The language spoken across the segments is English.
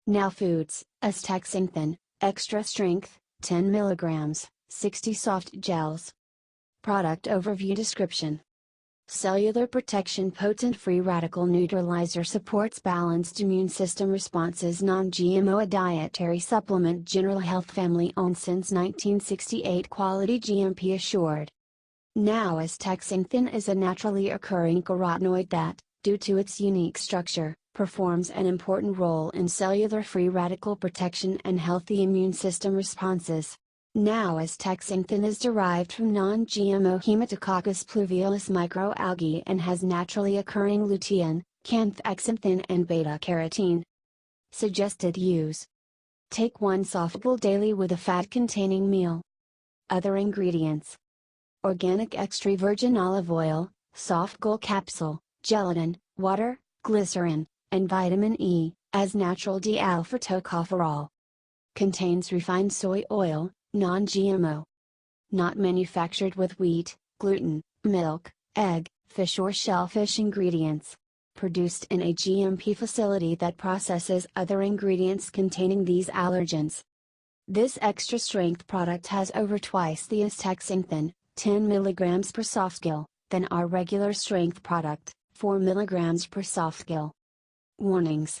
Now Foods, Astaxanthin, Extra Strength, 10 mg, 60 soft gels. Product Overview Description. Cellular Protection Potent Free Radical Neutralizer supports balanced immune system responses. Non-GMO, a dietary supplement, General Health, family owned since 1968, quality GMP assured. Now astaxanthin is a naturally occurring carotenoid that, due to its unique structure, performs an important role in cellular free radical protection and healthy immune system responses. Now astaxanthin is derived from non-GMO Haematococcus pluvialis microalgae and has naturally occurring lutein, canthaxanthin and beta-carotene. Suggested use. Take one softgel daily with a fat-containing meal. Other ingredients: organic extra virgin olive oil, softgel capsule, gelatin, water, glycerin, and vitamin E, as natural D-alpha-tocopherol. Contains refined soy oil, non-GMO. Not manufactured with wheat, gluten, milk, egg, fish or shellfish ingredients. Produced in a GMP facility that processes other ingredients containing these allergens. This extra strength product has over twice the astaxanthin, 10 mg per softgel, than our regular strength product, 4 mg per softgel. Warnings.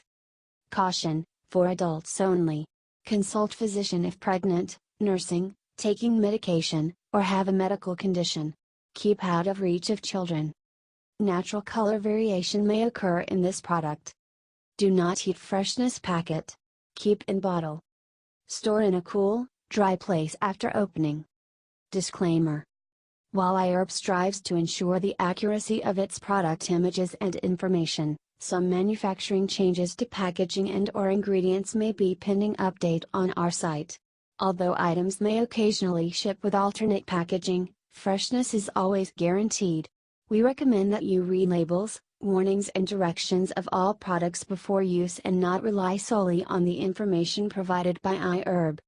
Caution, for adults only. Consult physician if pregnant, nursing, taking medication, or have a medical condition. Keep out of reach of children. Natural color variation may occur in this product. Do not heat freshness packet. Keep in bottle. Store in a cool, dry place after opening. Disclaimer. While iHerb strives to ensure the accuracy of its product images and information, some manufacturing changes to packaging and/or ingredients may be pending update on our site. Although items may occasionally ship with alternate packaging, freshness is always guaranteed. We recommend that you read labels, warnings and directions of all products before use and not rely solely on the information provided by iHerb.